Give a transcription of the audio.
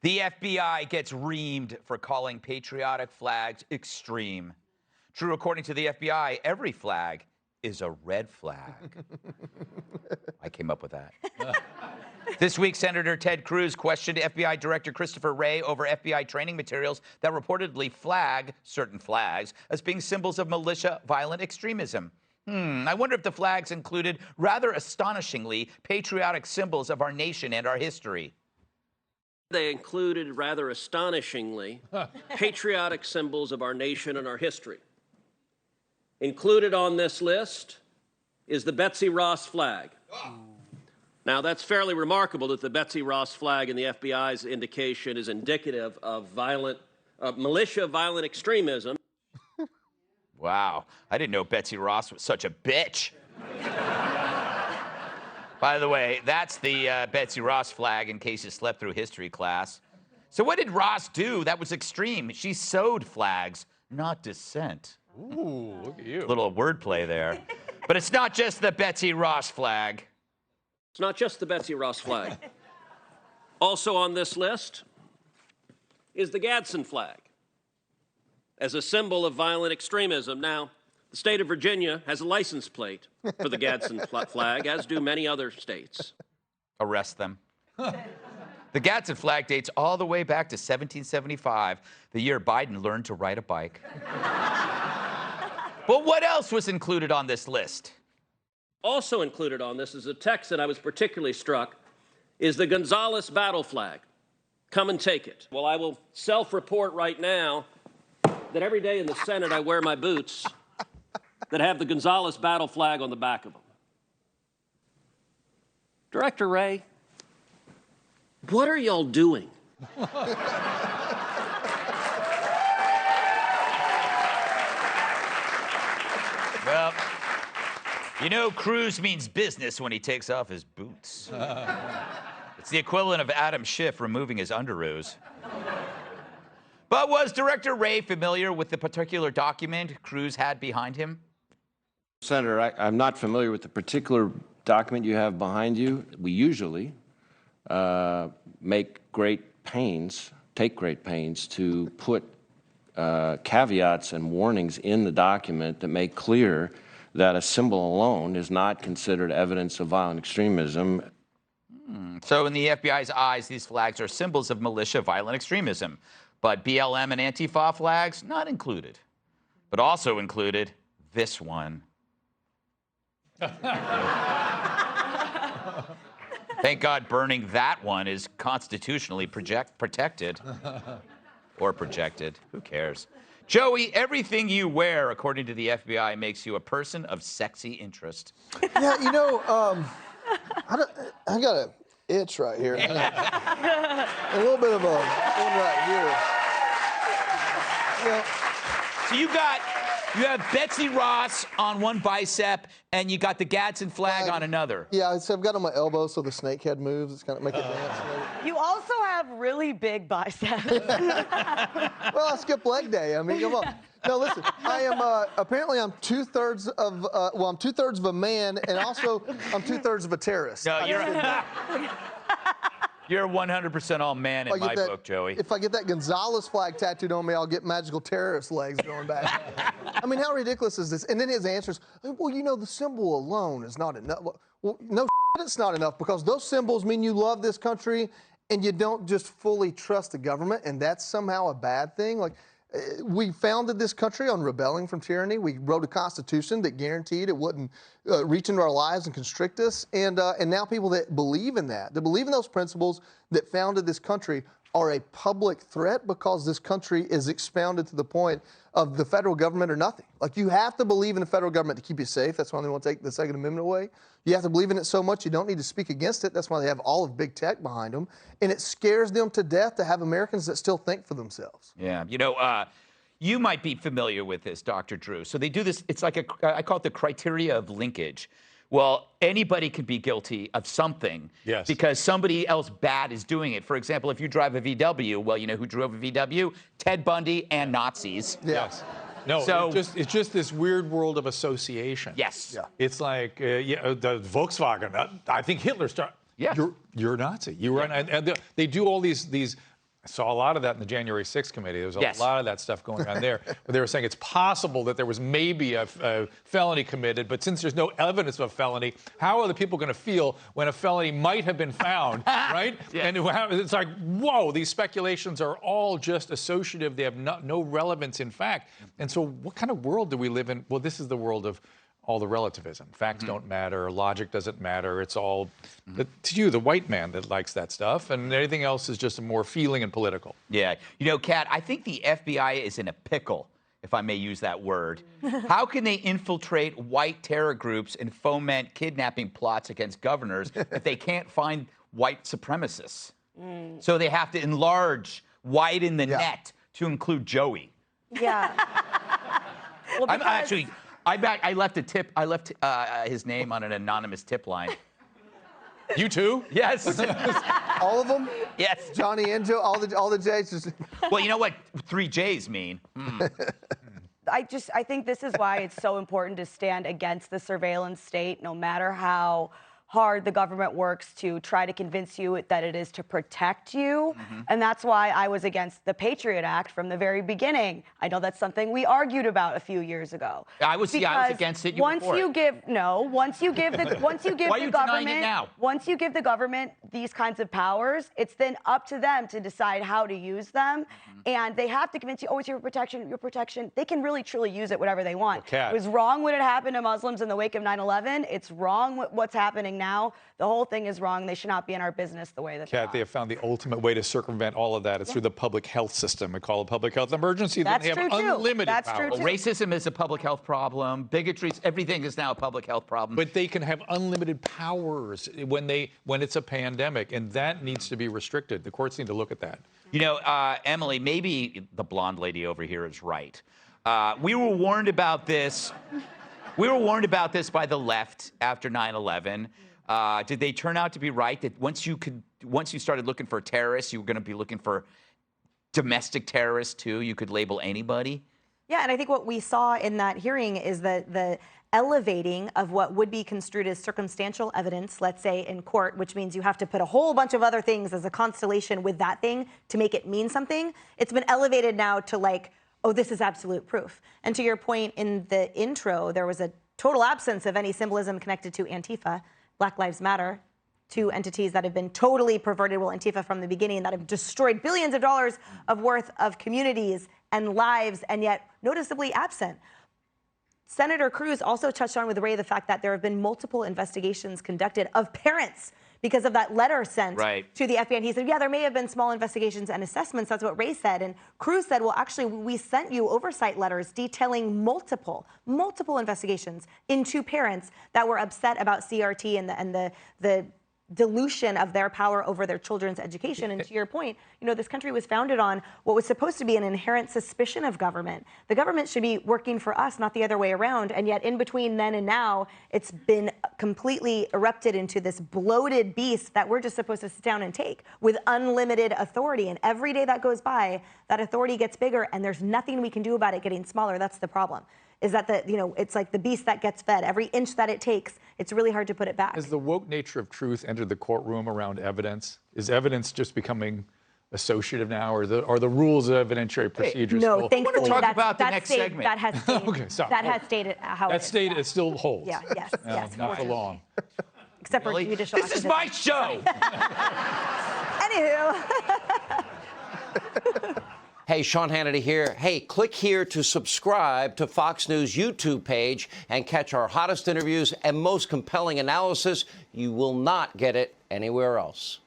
The FBI gets reamed for calling patriotic flags extreme. True, according to the FBI, every flag is a red flag. I came up with that. This week, Senator Ted Cruz questioned FBI Director Christopher Wray over FBI training materials that reportedly flag certain flags as being symbols of militia violent extremism. I wonder if the flags included, rather astonishingly, patriotic symbols of our nation and our history. They included, rather astonishingly, patriotic symbols of our nation and our history. Included on this list is the Betsy Ross flag. Now, that's fairly remarkable that the Betsy Ross flag in the FBI's indication is indicative of militia violent extremism. Wow, I didn't know Betsy Ross was such a bitch. By the way, that's the Betsy Ross flag in case you slept through history class. So what did Ross do that was extreme? She sewed flags, not dissent. Ooh, look at you. Little wordplay there. But it's not just the Betsy Ross flag. It's not just the Betsy Ross flag. Also on this list is the Gadsden flag as a symbol of violent extremism. Now, the state of Virginia has a license plate for the Gadsden flag, as do many other states. Arrest them. The Gadsden flag dates all the way back to 1775, the year Biden learned to ride a bike. But what else was included on this list? Also included on this is a text that I was particularly struck, is the Gonzales battle flag. Come and take it. Well, I will self-report right now that every day in the Senate I wear my boots that have the Gonzales battle flag on the back of them. Director Wray, what are y'all doing? Well, you know, Cruz means business when he takes off his boots. It's the equivalent of Adam Schiff removing his underoos. But was Director Wray familiar with the particular document Cruz had behind him? Senator, I'm not familiar with the particular document you have behind you. We usually take great pains to put caveats and warnings in the document that make clear that a symbol alone is not considered evidence of violent extremism. So in the FBI's eyes, these flags are symbols of militia violent extremism. But BLM and Antifa flags, not included. But also included this one. Thank God burning that one is constitutionally protected. Or projected. Who cares? Joey, everything you wear, according to the FBI, makes you a person of sexy interest. Yeah, you know, I got an itch right here. A little bit of a one right here. Yeah. So you have Betsy Ross on one bicep, and you got the Gadsden flag on another. Yeah, so I've got it on my elbow so the snakehead moves. It's kind of make it dance. You also have really big biceps. Well, I skipped leg day. I mean, come on. No, listen. I am apparently I'm two-thirds of I'm two-thirds of a man, and also I'm two-thirds of a terrorist. No, you're 100% all man in my book, Joey. If I get that Gonzales flag tattooed on me, I'll get magical terrorist legs going back. I mean, how ridiculous is this? And then his answer is, well, you know, the symbol alone is not enough. Well, no, it's not enough, because those symbols mean you love this country and you don't just fully trust the government, and that's somehow a bad thing. Like, we founded this country on rebelling from tyranny. We wrote a constitution that guaranteed it wouldn't reach into our lives and constrict us. And now people that believe in that believe in those principles that founded this country, are a public threat because this country is expounded to the point of the federal government or nothing. Like, you have to believe in the federal government to keep you safe. That's why they want to take the Second Amendment away. You have to believe in it so much you don't need to speak against it. That's why they have all of big tech behind them. And it scares them to death to have Americans that still think for themselves. Yeah, you know, you might be familiar with this, Dr. Drew. So they do this, it's like I call it the criteria of linkage. Well, anybody can be guilty of something because somebody else bad is doing it. For example, if you drive a VW, well, you know who drove a VW? Ted Bundy and Nazis. Yes. No, so, it's just this weird world of association. Yes. Yeah. It's like the Volkswagen. I think Hitler started. Yeah. You're a Nazi. You run, and they do all these I saw a lot of that in the January 6th committee. There was a Yes. lot of that stuff going on there. Where they were saying it's possible that there was maybe a felony committed, but since there's no evidence of a felony, how are the people going to feel when a felony might have been found, right? Yeah. And it's like, whoa, these speculations are all just associative. They have no relevance in fact. And so what kind of world do we live in? Well, this is the world of all the relativism. Facts don't matter. Logic doesn't matter. It's all to you, the white man, that likes that stuff, and anything else is just more feeling and political. Yeah. You know, Kat, I think the FBI is in a pickle, if I may use that word. How can they infiltrate white terror groups and foment kidnapping plots against governors if they can't find white supremacists? So they have to enlarge, widen the net to include Joey. Yeah. Well, I'm because- actually, I left a tip. I left his name on an anonymous tip line. You too? Yes. All of them? Yes. Johnny and Joe, all the J's. Just... Well, you know what 3 J's mean? I think this is why it's so important to stand against the surveillance state, no matter how hard the government works to try to convince you that it is to protect you. And that's why I was against the Patriot Act from the very beginning. I know that's something we argued about a few years ago. I was against it. Once you give the Why are you denying it government now? once you give the government these kinds of powers, it's then up to them to decide how to use them. And they have to convince you, oh, it's your protection, your protection. They can really, truly use it whatever they want. Kat. It was wrong when it happened to Muslims in the wake of 9/11. It's wrong what's happening now. The whole thing is wrong. They should not be in our business the way that Kat, they have found the ultimate way to circumvent all of that. It's through the public health system. We call it public health emergency. That's then they have true, too. unlimited That's power. true, too. Racism is a public health problem. Bigotry, everything is now a public health problem. But they can have unlimited powers when it's a pandemic, and that needs to be restricted. The courts need to look at that. You know, Emily, maybe the blonde lady over here is right. We were warned about this. We were warned about this by the left after 9/11. Did they turn out to be right? That once you started looking for terrorists, you were going to be looking for domestic terrorists too. You could label anybody. Yeah, and I think what we saw in that hearing is that the elevating of what would be construed as circumstantial evidence, let's say in court, which means you have to put a whole bunch of other things as a constellation with that thing to make it mean something. It's been elevated now to like, oh, this is absolute proof. And to your point in the intro, there was a total absence of any symbolism connected to Antifa, Black Lives Matter, two entities that have been totally perverted, well, Antifa from the beginning, that have destroyed billions of dollars of worth of communities and lives, and yet noticeably absent. Senator Cruz also touched on with Wray the fact that there have been multiple investigations conducted of parents because of that letter sent to the FBI. And he said, yeah, there may have been small investigations and assessments. That's what Wray said. And Cruz said, well, actually, we sent you oversight letters detailing multiple investigations into parents that were upset about CRT and the dilution of their power over their children's education. And to your point, you know, this country was founded on what was supposed to be an inherent suspicion of government. The government should be working for us, not the other way around. And yet in between then and now, it's been completely erupted into this bloated beast that we're just supposed to sit down and take with unlimited authority. And every day that goes by, that authority gets bigger and there's nothing we can do about it getting smaller. That's the problem. Is that it's like the beast that gets fed. Every inch that it takes, it's really hard to put it back. Has the woke nature of truth entered the courtroom around evidence? Is evidence just becoming associative now, or are the rules of evidentiary procedures no, still? thankfully, talk about the next segment. That has stayed. Okay, sorry. That has stayed how That it is. state it still holds. Yeah, yes, No, yes. not for long. Except for Really? judicial This is activism. my show. Anywho. Hey, Sean Hannity here. Hey, click here to subscribe to Fox News YouTube page and catch our hottest interviews and most compelling analysis. You will not get it anywhere else.